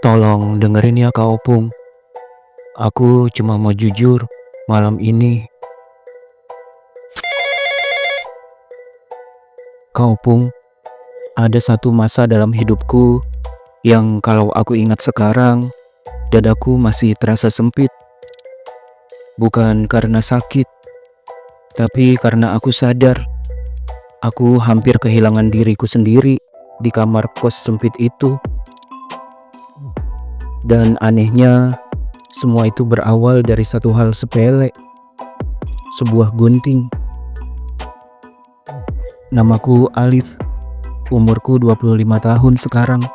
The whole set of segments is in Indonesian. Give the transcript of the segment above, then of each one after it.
Tolong dengerin ya Kak Opung. Aku cuma mau jujur, malam ini Kak Opung, ada satu masa dalam hidupku yang kalau aku ingat sekarang, dadaku masih terasa sempit. Bukan karena sakit, tapi karena aku sadar aku hampir kehilangan diriku sendiri di kamar kos sempit itu. Dan anehnya, semua itu berawal dari satu hal sepele, sebuah gunting. Namaku Alif, umurku 25 tahun sekarang.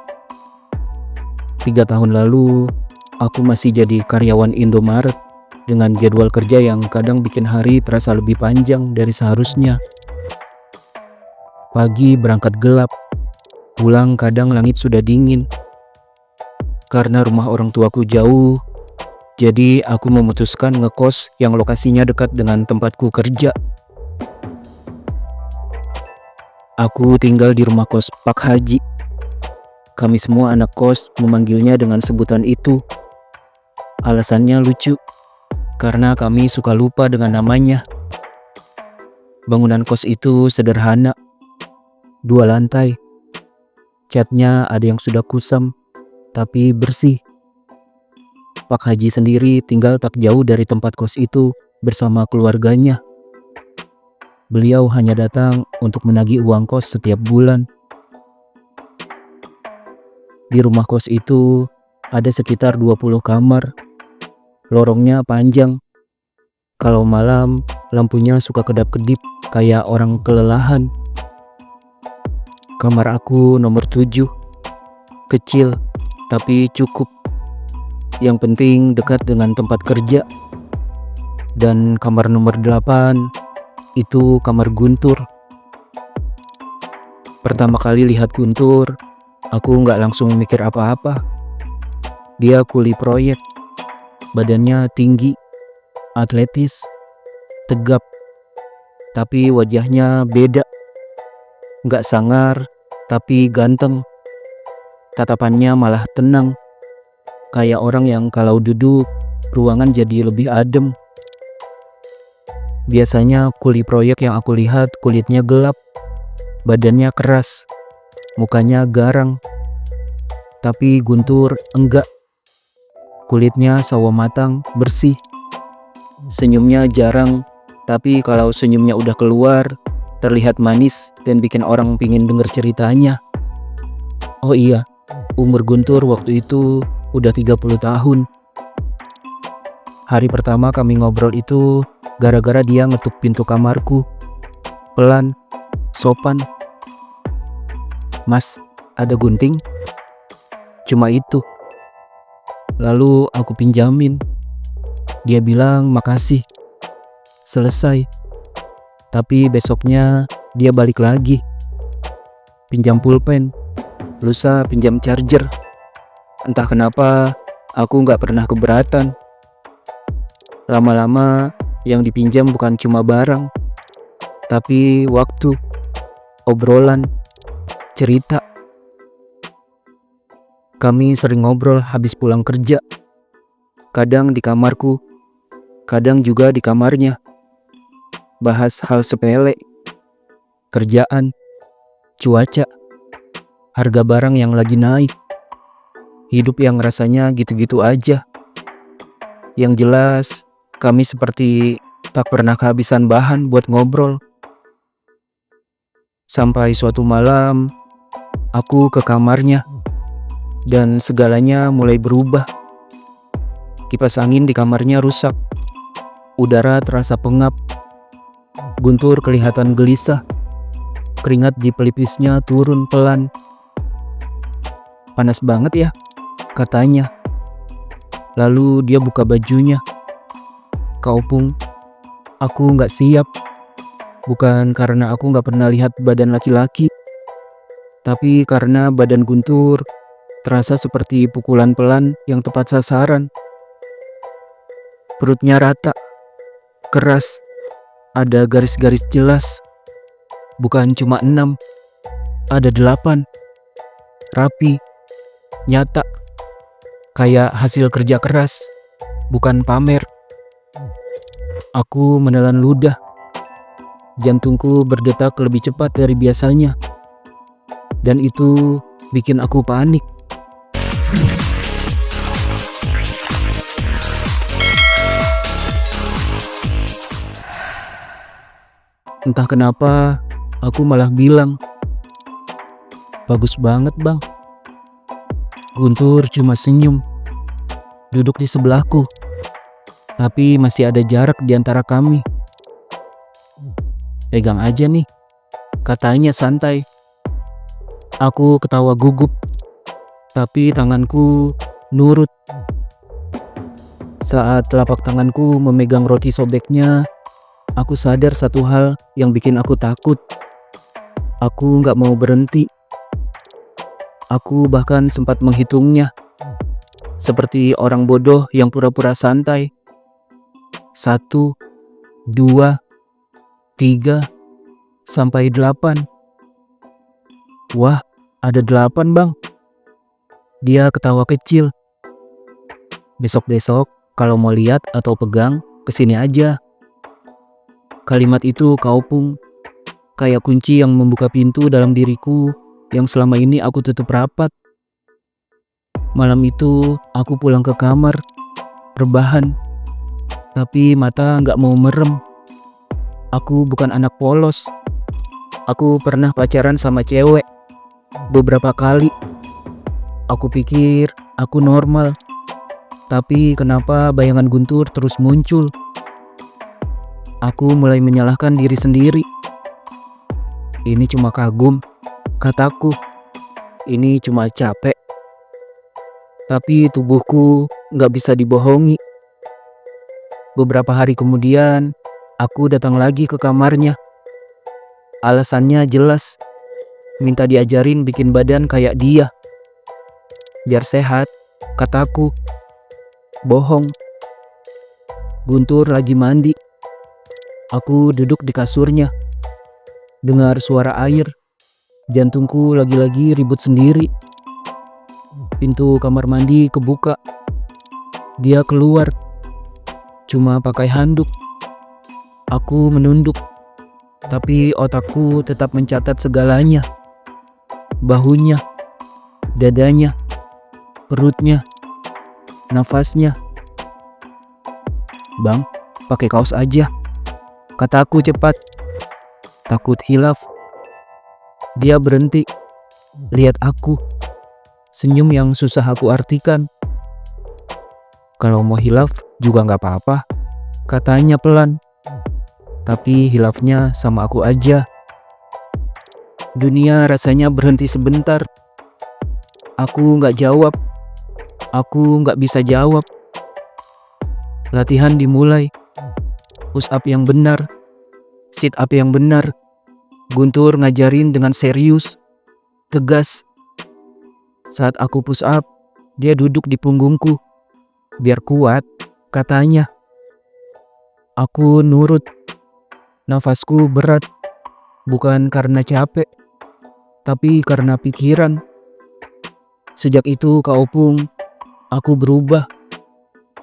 3 tahun lalu, aku masih jadi karyawan Indomaret dengan jadwal kerja yang kadang bikin hari terasa lebih panjang dari seharusnya. Pagi berangkat gelap, pulang kadang langit sudah dingin. Karena rumah orang tuaku jauh, jadi aku memutuskan ngekos yang lokasinya dekat dengan tempatku kerja. Aku tinggal di rumah kos Pak Haji. Kami semua anak kos memanggilnya dengan sebutan itu. Alasannya lucu, karena kami suka lupa dengan namanya. Bangunan kos itu sederhana, 2 lantai. Catnya ada yang sudah kusam, tapi bersih. Pak Haji sendiri tinggal tak jauh dari tempat kos itu bersama keluarganya. Beliau hanya datang untuk menagih uang kos setiap bulan. Di rumah kos itu ada sekitar 20 kamar. Lorongnya panjang. Kalau malam, lampunya suka kedap-kedip kayak orang kelelahan. Kamar aku nomor 7. Kecil, tapi cukup. Yang penting dekat dengan tempat kerja. Dan kamar nomor 8 itu kamar Guntur. Pertama kali lihat Guntur, aku nggak langsung mikir apa-apa. Dia kuli proyek, badannya tinggi, atletis, tegap, tapi wajahnya beda. Nggak sangar, tapi ganteng. Tatapannya malah tenang, kayak orang yang kalau duduk, ruangan jadi lebih adem. Biasanya kuli proyek yang aku lihat kulitnya gelap, badannya keras, mukanya garang. Tapi Guntur enggak. Kulitnya sawo matang, bersih. Senyumnya jarang, tapi kalau senyumnya udah keluar, terlihat manis dan bikin orang pingin denger ceritanya. Oh iya, umur Guntur waktu itu udah 30 tahun. Hari pertama kami ngobrol itu gara-gara dia ngetuk pintu kamarku. Pelan, sopan. "Mas, ada gunting?" Cuma itu. Lalu aku pinjamin. Dia bilang makasih. Selesai. Tapi besoknya dia balik lagi. Pinjam pulpen. Lusa pinjam charger. Entah kenapa aku gak pernah keberatan. Lama-lama yang dipinjam bukan cuma barang, tapi waktu, obrolan, cerita. Kami sering ngobrol habis pulang kerja. Kadang di kamarku, kadang juga di kamarnya. Bahas hal sepele, kerjaan, cuaca, harga barang yang lagi naik, hidup yang rasanya gitu-gitu aja. Yang jelas, kami seperti tak pernah kehabisan bahan buat ngobrol. Sampai suatu malam, aku ke kamarnya, dan segalanya mulai berubah. Kipas angin di kamarnya rusak. Udara terasa pengap. Guntur kelihatan gelisah. Keringat di pelipisnya turun pelan. "Panas banget ya," katanya. Lalu dia buka bajunya. "Kak Opung, aku gak siap. Bukan karena aku gak pernah lihat badan laki-laki, tapi karena badan Guntur terasa seperti pukulan pelan yang tepat sasaran. Perutnya rata, keras, ada garis-garis jelas. Bukan cuma 6, ada 8. Rapi, nyata. kayak hasil kerja keras, bukan pamer. Aku menelan ludah. Jantungku berdetak lebih cepat dari biasanya. Dan itu bikin aku panik. Entah kenapa, aku malah bilang, "Bagus banget, Bang." Guntur cuma senyum, duduk di sebelahku, tapi masih ada jarak di antara kami. "Pegang aja nih," katanya santai. Aku ketawa gugup, tapi tanganku nurut. Saat telapak tanganku memegang roti sobeknya, aku sadar satu hal yang bikin aku takut. Aku gak mau berhenti. Aku bahkan sempat menghitungnya, seperti orang bodoh yang pura-pura santai. 1, 2, 3, sampai 8. Wah, ada 8, Bang. Dia ketawa kecil. "Besok-besok kalau mau lihat atau pegang, kesini aja." Kalimat itu kaupung, kayak kunci yang membuka pintu dalam diriku yang selama ini aku tutup rapat. Malam itu aku pulang ke kamar, rebahan, tapi mata gak mau merem. Aku bukan anak polos. Aku pernah pacaran sama cewek beberapa kali. Aku pikir aku normal, tapi kenapa bayangan Guntur terus muncul? Aku mulai menyalahkan diri sendiri. Ini cuma kagum, kataku. Ini cuma capek. Tapi tubuhku gak bisa dibohongi. Beberapa hari kemudian, aku datang lagi ke kamarnya. Alasannya jelas, minta diajarin bikin badan kayak dia. Biar sehat, kataku. Bohong. Guntur lagi mandi. Aku duduk di kasurnya. Dengar suara air. Jantungku lagi-lagi ribut sendiri. Pintu kamar mandi kebuka. Dia keluar. Cuma pakai handuk. Aku menunduk. Tapi otakku tetap mencatat segalanya. Bahunya, dadanya, perutnya, nafasnya. "Bang, pakai kaos aja," kataku cepat. Takut hilaf. Dia berhenti, lihat aku. Senyum yang susah aku artikan. "Kalau mau hilaf juga gak apa-apa," katanya pelan. Tapi hilafnya sama aku aja. Dunia rasanya berhenti sebentar. Aku gak jawab. Aku gak bisa jawab. Latihan dimulai. Push up yang benar, sit up yang benar. Guntur ngajarin dengan serius, tegas. Saat aku push up, dia duduk di punggungku. "Biar kuat," katanya. Aku nurut. Nafasku berat, bukan karena capek, tapi karena pikiran. Sejak itu kaupung, aku berubah.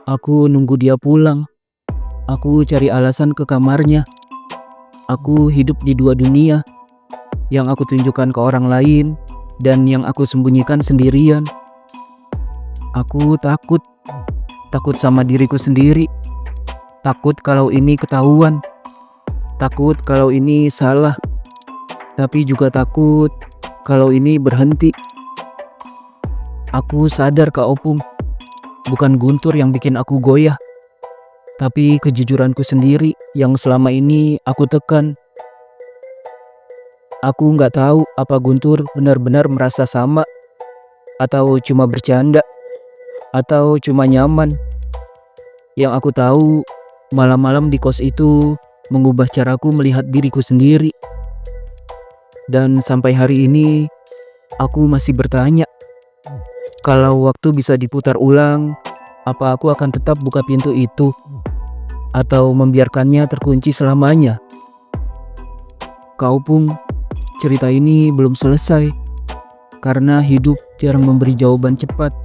Aku nunggu dia pulang. Aku cari alasan ke kamarnya. Aku hidup di dua dunia, yang aku tunjukkan ke orang lain dan yang aku sembunyikan sendirian. Aku takut sama diriku sendiri. Takut kalau ini ketahuan. Takut kalau ini salah. Tapi juga takut kalau ini berhenti. Aku sadar kaopung, bukan Guntur yang bikin aku goyah, tapi kejujuranku sendiri yang selama ini aku tekan. Aku gak tahu apa Guntur benar-benar merasa sama, atau cuma bercanda, atau cuma nyaman. Yang aku tahu, malam-malam di kos itu mengubah caraku melihat diriku sendiri. Dan sampai hari ini, aku masih bertanya, kalau waktu bisa diputar ulang, apa aku akan tetap buka pintu itu? Atau membiarkannya terkunci selamanya? Kaupung, cerita ini belum selesai, karena hidup jarang memberi jawaban cepat.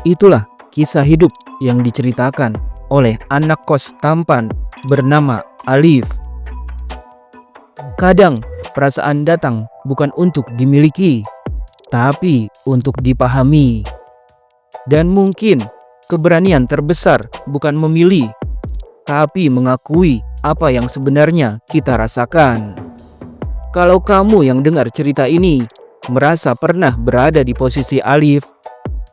Itulah kisah hidup yang diceritakan oleh anak kos tampan bernama Alif. Kadang perasaan datang bukan untuk dimiliki, tapi untuk dipahami. Dan mungkin keberanian terbesar bukan memilih, tapi mengakui apa yang sebenarnya kita rasakan. Kalau kamu yang dengar cerita ini merasa pernah berada di posisi Alif,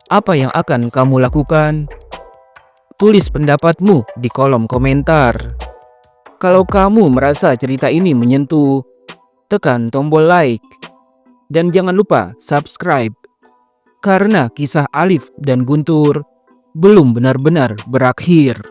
apa yang akan kamu lakukan? Tulis pendapatmu di kolom komentar. Kalau kamu merasa cerita ini menyentuh, tekan tombol like. Dan jangan lupa subscribe. Karena kisah Alif dan Guntur belum benar-benar berakhir.